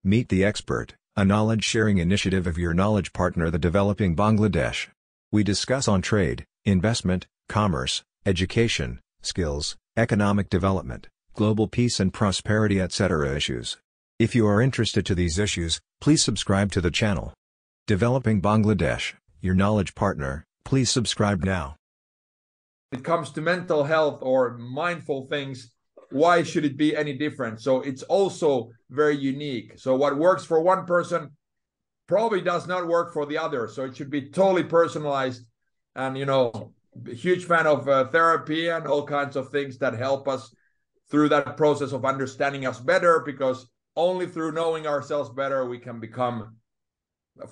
Meet the Expert, a knowledge-sharing initiative of your knowledge partner, the Developing Bangladesh. We discuss on trade, investment, commerce, education, skills, economic development, global peace and prosperity, etc. issues. If you are interested to these issues, please subscribe to the channel. Developing Bangladesh, your knowledge partner, please subscribe now. When it comes to mental health or mindful things, why should it be any different? So it's also very unique. So what works for one person probably does not work for the other. So it should be totally personalized. And, you know, huge fan of therapy and all kinds of things that help us through that process of understanding us better, because only through knowing ourselves better we can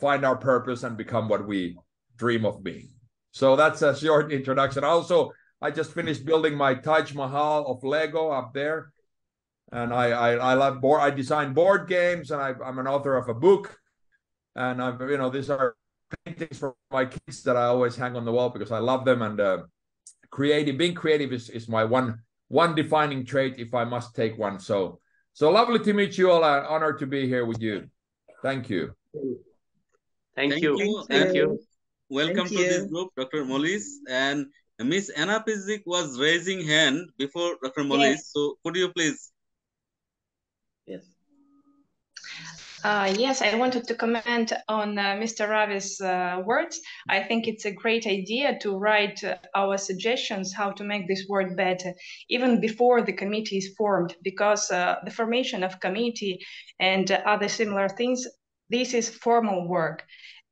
find our purpose and become what we dream of being. So that's a short introduction. Also, I just finished building my Taj Mahal of Lego up there, and I love board. I design board games, and I'm an author of a book, and these are paintings for my kids that I always hang on the wall because I love them. And being creative is my one defining trait, if I must take one. So lovely to meet you all. Honored to be here with you. Thank you. Thank you. Welcome to this group, Dr. Moliis. And Miss Anna Pizik was raising hand before Dr. Moliis. Yes. So could you please? Yes. Yes, I wanted to comment on Mr. Ravi's words. I think it's a great idea to write our suggestions how to make this word better, even before the committee is formed, because the formation of committee and other similar things, this is formal work.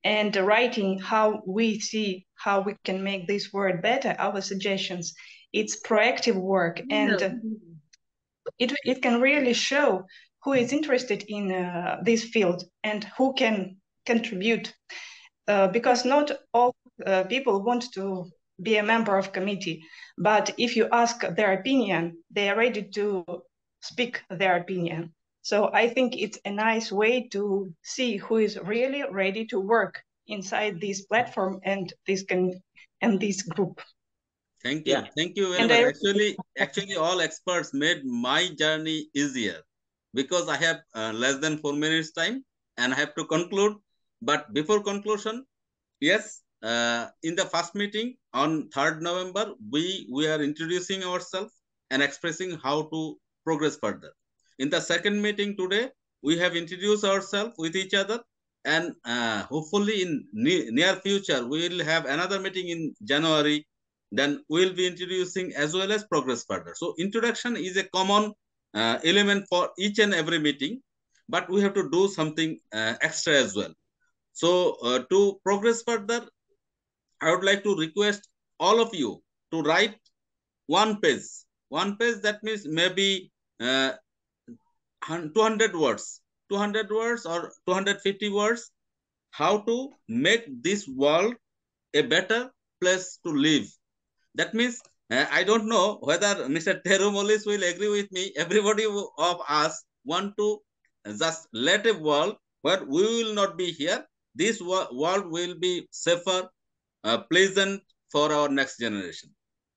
And writing how we see how we can make this word better, our suggestions, it's proactive work. And it can really show who is interested in this field and who can contribute. Because not all people want to be a member of committee, but if you ask their opinion, they are ready to speak their opinion. So I think it's a nice way to see who is really ready to work inside this platform and this group. Thank you. Thank you very much. Actually, all experts made my journey easier, because I have less than 4 minutes time and I have to conclude. But before conclusion, yes, in the first meeting on 3rd November, we are introducing ourselves and expressing how to progress further. In the second meeting today, we have introduced ourselves with each other, and hopefully in near future, we will have another meeting in January. Then we will be introducing as well as progress further. So introduction is a common element for each and every meeting, but we have to do something extra as well. So to progress further, I would like to request all of you to write one page. One page, that means maybe 200 words or 250 words, how to make this world a better place to live. That means, I don't know whether Mr. Tero Moliis will agree with me. Everybody of us want to just let a world where we will not be here. This world will be safer, pleasant for our next generation.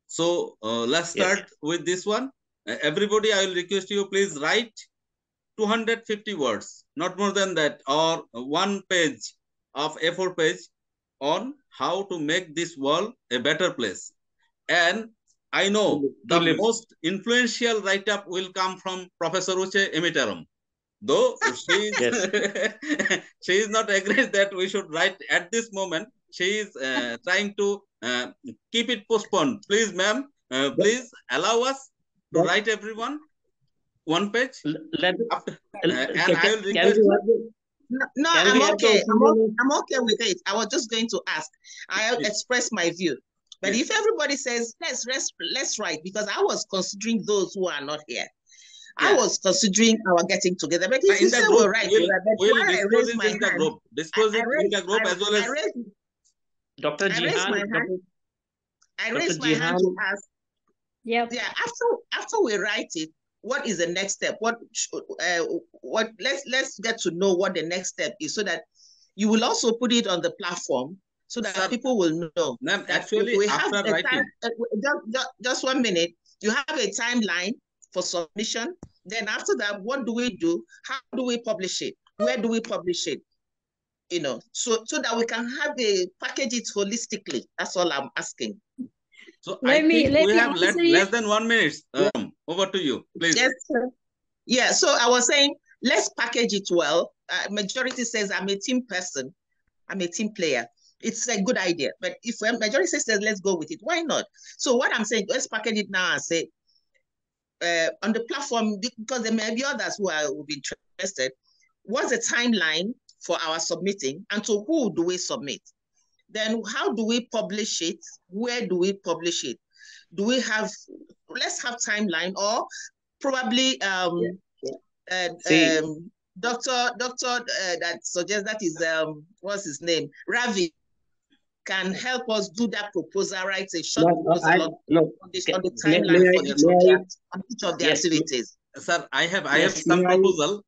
So let's start with this one. Everybody, I will request you, please write 250 words, not more than that, or one page of A4 page on how to make this world a better place. And I know the most influential write-up will come from Professor Uche Emitarom. Though she is not agreed that we should write at this moment. She is trying to keep it postponed. Please, ma'am, please allow us to write everyone one page. And I will request. No, I'm okay. I'm okay with it. I was just going to ask. I'll express my view. But if everybody says, let's write, because I was considering those who are not here. I was considering our getting together. But if you say we're right, we'll disclose it in the group. Disclose it in the group as well as Dr. Jihan. I raised my hand to ask. Yeah. After we write it, what is the next step? Let's get to know what the next step is, so that you will also put it on the platform, so that people will know. Ma'am, actually, we have just 1 minute. You have a timeline for submission. Then after that, what do we do? How do we publish it? Where do we publish it? You know, so that we can package it holistically. That's all I'm asking. So I think we have less than 1 minute. Over to you, please. Yes, sir. Yeah, so I was saying, let's package it well. Majority says I'm a team person. I'm a team player. It's a good idea. But if majority says let's go with it, why not? So what I'm saying, let's package it now and say, on the platform, because there may be others who will be interested, what's the timeline for our submitting, and to who do we submit? Then how do we publish it? Where do we publish it? Do we have, let's have timeline, or probably doctor that suggests that is what's his name, Ravi, can help us do that proposal, right? A short proposal on the timeline for the project, on each of the activities. Sir, I have some proposal.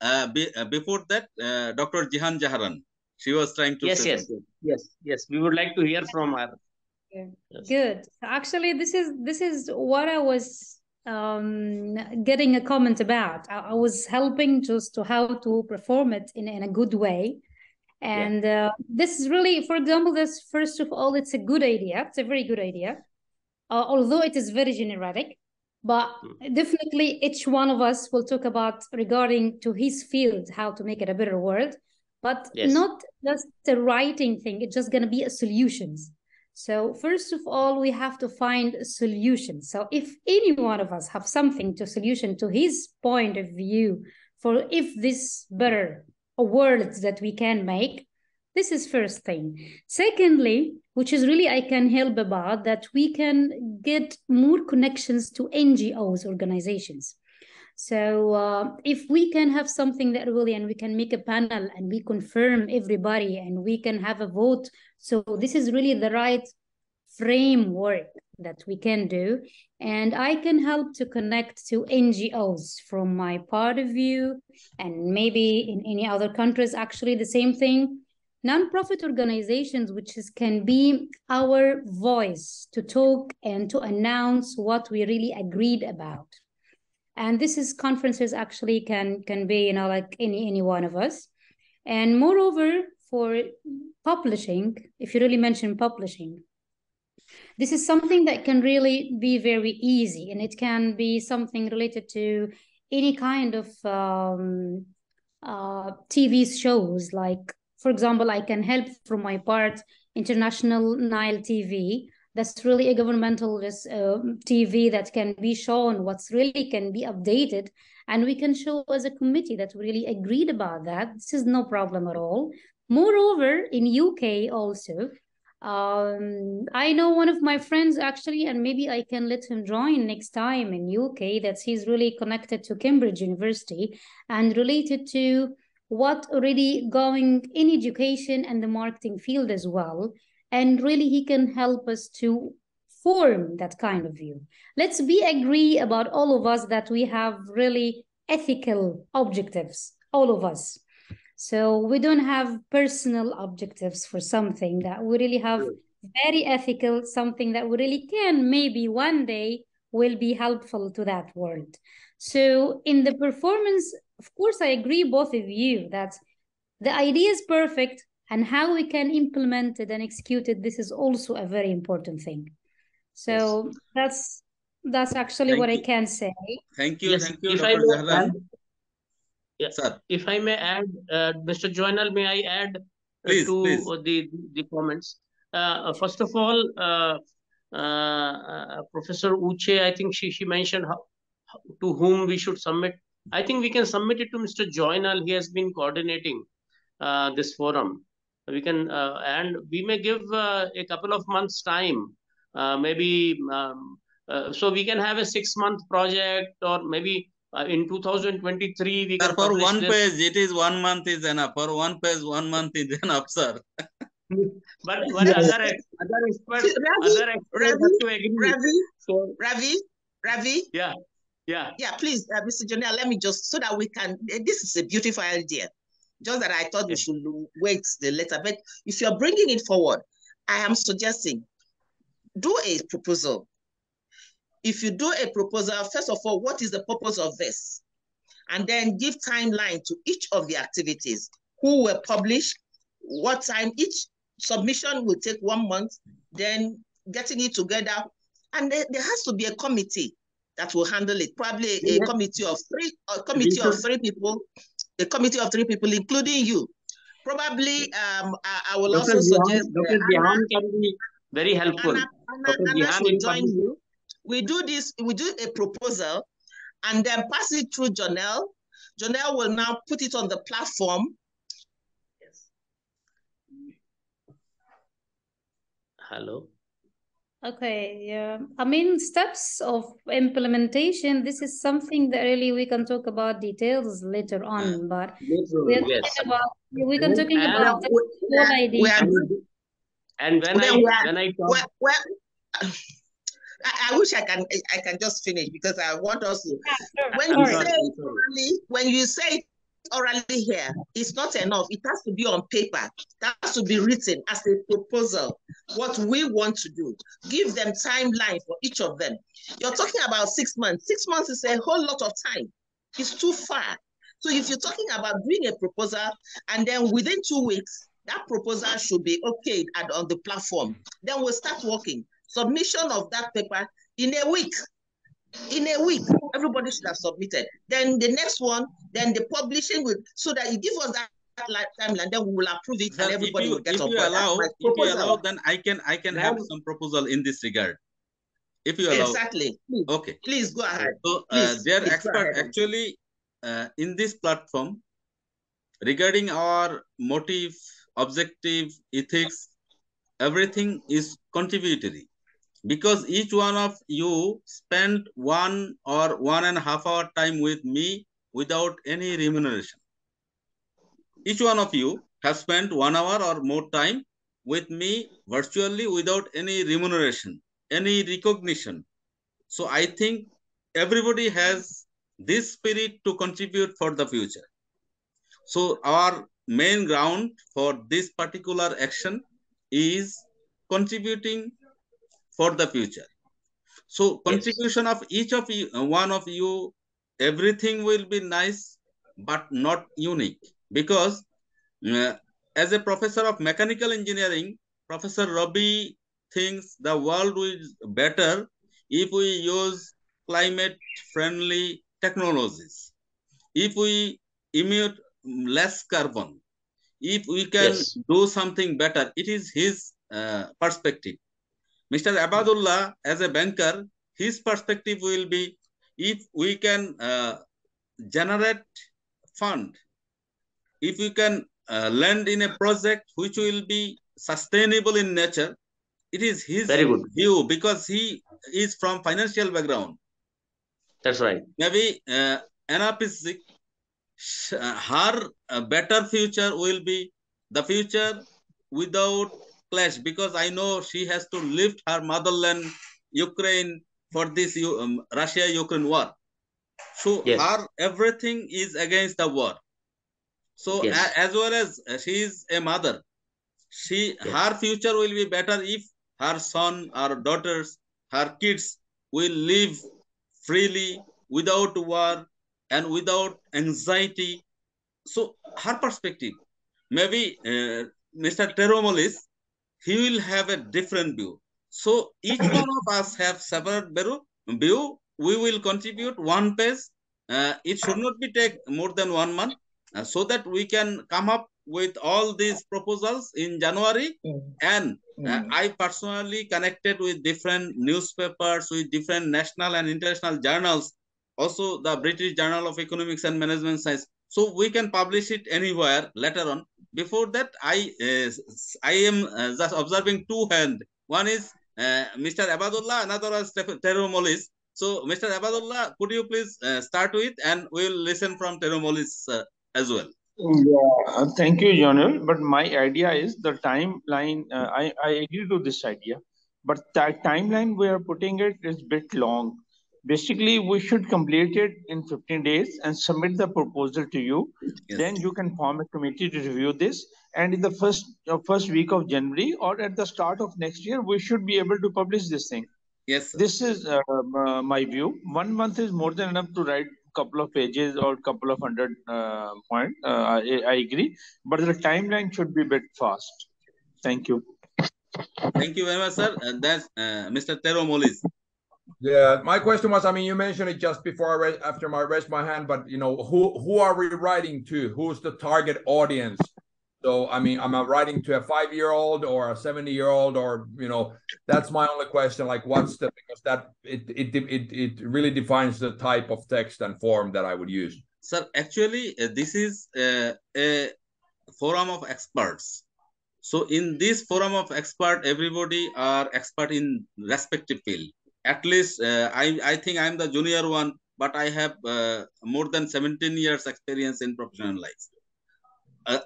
Before that, Dr. Jihan Zahran, she was trying to say something. Yes. We would like to hear from her. Yeah. Yes. Good. Actually, this is what I was getting a comment about. I was helping just to how to perform it in a good way. And this is really, for example, this, first of all, it's a good idea. It's a very good idea. Although it is very generic, but definitely each one of us will talk about regarding to his field, how to make it a better world, but not just the writing thing. It's just going to be a solutions. So first of all, we have to find a solution. So if any one of us have something to solution to his point of view for if this better words that we can make, this is first thing. Secondly, which is really I can help about, that we can get more connections to NGOs, organizations. So if we can have something that really, and we can make a panel and we confirm everybody and we can have a vote. So this is really the right framework that we can do. And I can help to connect to NGOs from my part of view, and maybe in any other countries, actually the same thing. Non-profit organizations, which can be our voice to talk and to announce what we really agreed about. And this is conferences actually can be, you know, like any one of us. And moreover, for publishing, if you really mention publishing, this is something that can really be very easy, and it can be something related to any kind of TV shows. Like, for example, I can help from my part, International Nile TV. That's really a governmental TV that can be shown what's really can be updated, and we can show as a committee that we really agreed about that. This is no problem at all. Moreover, in UK also, I know one of my friends actually, and maybe I can let him join next time in UK, that he's really connected to Cambridge University and related to what already going in education and the marketing field as well. And really he can help us to form that kind of view. Let's agree about all of us that we have really ethical objectives, all of us. So we don't have personal objectives for something, that we really have very ethical, something that we really can maybe one day will be helpful to that world. So in the performance, of course, I agree both of you that the idea is perfect, and how we can implement it and execute it, this is also a very important thing. So that's actually what I can say. Thank you, thank you, Dr. Zahran. Yes, sir. If I may add, Mr. Joynal, may I add please. The comments? First of all, Professor Uche, I think she mentioned to whom we should submit. I think we can submit it to Mr. Joynal. He has been coordinating this forum. We can and we may give a couple of months time, maybe so we can have a 6-month project, or maybe in 2023 we can for one page it is 1 month is enough. For one page 1 month is enough, sir. But other experts have to agree. Ravi. Yeah. Please, Mr. Joynal, let me just, so that we can. This is a beautiful idea. Just that I thought we should wait the letter. But if you're bringing it forward, I am suggesting do a proposal. If you do a proposal, first of all, what is the purpose of this? and then give timeline to each of the activities, who were published, what time. Each submission will take 1 month, then getting it together. And there has to be a committee that will handle it. Probably a committee of three, a committee of three people, including you. Probably, I will also suggest Dr. Jihan can be very helpful. Anna should join you. We do a proposal and then pass it through Joynal. Joynal will now put it on the platform. Yes. Hello. Okay, yeah. I mean, steps of implementation, this is something that really we can talk about details later on, but we're talking about the whole idea. And when I talk, I wish I can just finish, because I want us to. When you say it orally here, it's not enough. It has to be on paper. That has to be written as a proposal. What we want to do. Give them timeline for each of them. You're talking about 6 months. 6 months is a whole lot of time. It's too far. So if you're talking about doing a proposal, and then within 2 weeks, that proposal should be okayed on the platform. Then we'll start working. Submission of that paper in a week. In a week, everybody should have submitted. Then the next one, then the publishing will, so that you give us that timeline, then we will approve it, and everybody will get on board. If you allow, then I can have some proposal in this regard. If you allow. Exactly. Please. Okay. Please go ahead. So their expert actually in this platform regarding our motive, objective, ethics, everything is contributory. Because each one of you spent 1 or 1.5 hour time with me without any remuneration. Each one of you have spent 1 hour or more time with me virtually without any remuneration, any recognition. So I think everybody has this spirit to contribute for the future. So our main ground for this particular action is contributing for the future. So contribution of each of you, one of you, everything will be nice, but not unique. Because as a professor of mechanical engineering, Professor Ravi thinks the world is better if we use climate-friendly technologies, if we emit less carbon, if we can do something better. It is his perspective. Mr. Abadullah, as a banker, his perspective will be, if we can generate fund, if we can lend in a project which will be sustainable in nature, it is his view, because he is from financial background. That's right. Maybe Anna Pisik, her better future will be the future without clash, because I know she has to lift her motherland, Ukraine, for this Russia-Ukraine war. So her everything is against the war. So as well as she is a mother, her future will be better if her son or daughters, her kids will live freely, without war and without anxiety. So her perspective, maybe Mr. Tero Moliis, he will have a different view. So each one of us have separate view. We will contribute 1 page. It should not be take more than 1 month, so that we can come up with all these proposals in January. And I personally connected with different newspapers, with different national and international journals, also the British Journal of Economics and Management Science. So we can publish it anywhere later on. Before that, I am just observing 2 hands. One is Mr. Abadullah, another is Tero Moliis. So, Mr. Abadullah, could you please start with, and we'll listen from Tero Moliis as well. Yeah, thank you, Joynal. But my idea is the timeline. I agree to this idea, but the timeline we are putting it is a bit long. Basically, we should complete it in 15 days and submit the proposal to you. Then you can form a committee to review this. And in the first week of January or at the start of next year, we should be able to publish this thing. Yes, sir. This is my view. 1 month is more than enough to write couple of pages or couple of hundred points. I agree, but the timeline should be a bit fast. Thank you. Thank you very much, sir. And that's Mr. Tero Moliis. Yeah, my question was, I mean, you mentioned it just before after I raised my hand, but you know, who are we writing to? Who's the target audience? So, I mean, am I writing to a 5-year-old or a 70-year-old, or you know, that's my only question. Like, what's the, because that it really defines the type of text and form that I would use. Sir, actually, this is a forum of experts. So, in this forum of expert, everybody are expert in respective field. At least I think I'm the junior one, but I have more than 17 years experience in professional life.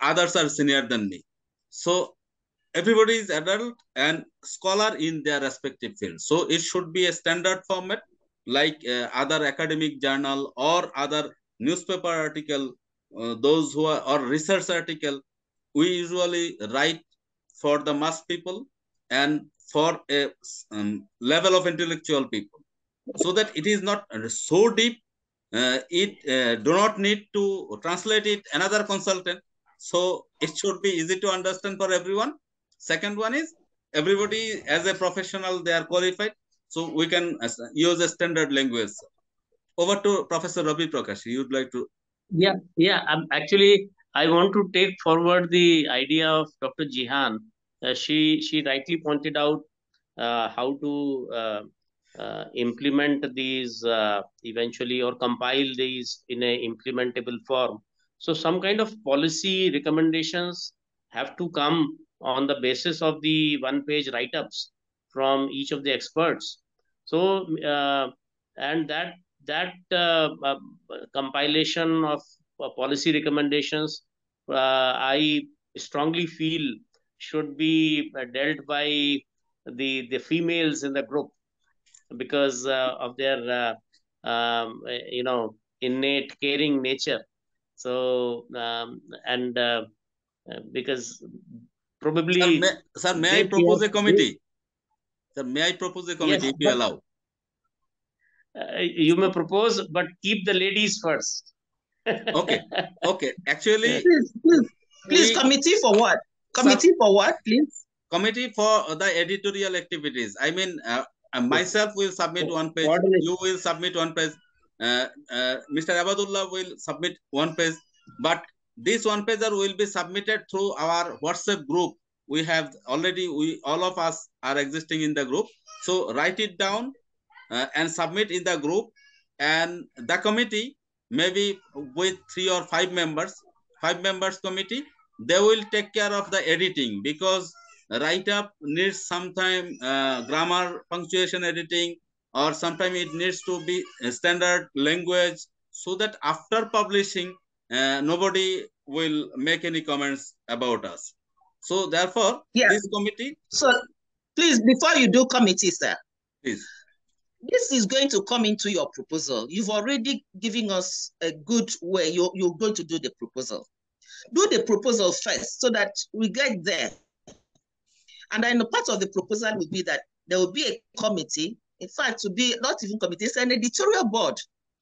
Others are senior than me. So everybody is adult and scholar in their respective field. So it should be a standard format like other academic journal or other newspaper article, those who are, or research article. We usually write for the mass people and for a level of intellectual people, so that it is not so deep. It do not need to translate it another consultant. So it should be easy to understand for everyone. Second one is everybody as a professional, they are qualified. So we can use a standard language. Over to Professor Ravi Prakash. You'd like to? Yeah. Actually, I want to take forward the idea of Dr. Jihan. She rightly pointed out how to implement these eventually, or compile these in a implementable form. So some kind of policy recommendations have to come on the basis of the one-page write-ups from each of the experts. So and that compilation of policy recommendations, I strongly feel should be dealt by the females in the group, because of their innate caring nature. So because probably sir, may I propose a committee? Sir, may I propose a committee, if you allow? You may propose, but keep the ladies first. Okay. Actually, please, committee for what? Committee for what, please? Committee for the editorial activities. I mean, myself will submit one page. You will submit one page. Mr. Abdullah will submit one page. But this one pager will be submitted through our WhatsApp group. We have already, all of us are existing in the group. So write it down and submit in the group. And the committee, maybe with 3 or 5 members, 5 members committee, they will take care of the editing, because write-up needs sometime grammar, punctuation editing, or sometimes it needs to be a standard language, so that after publishing, nobody will make any comments about us. So therefore, this committee. So please, before you do committee, sir, please. This is going to come into your proposal. You've already given us a good way. You're going to do the proposal. Do the proposal first so that we get there. And then the part of the proposal will be that there will be a committee, in fact, to be not even committee, it's an editorial board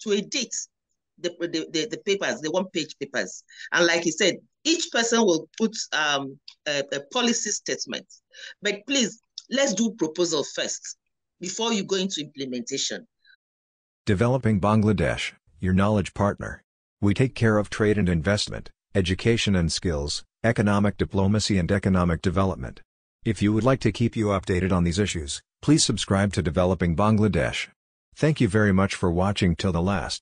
to edit the papers, the one-page papers. And like he said, each person will put a policy statement. But please, let's do proposal first before you go into implementation. Developing Bangladesh, your knowledge partner. We take care of trade and investment, education and skills, economic diplomacy and economic development. If you would like to keep you updated on these issues, please subscribe to Developing Bangladesh. Thank you very much for watching till the last.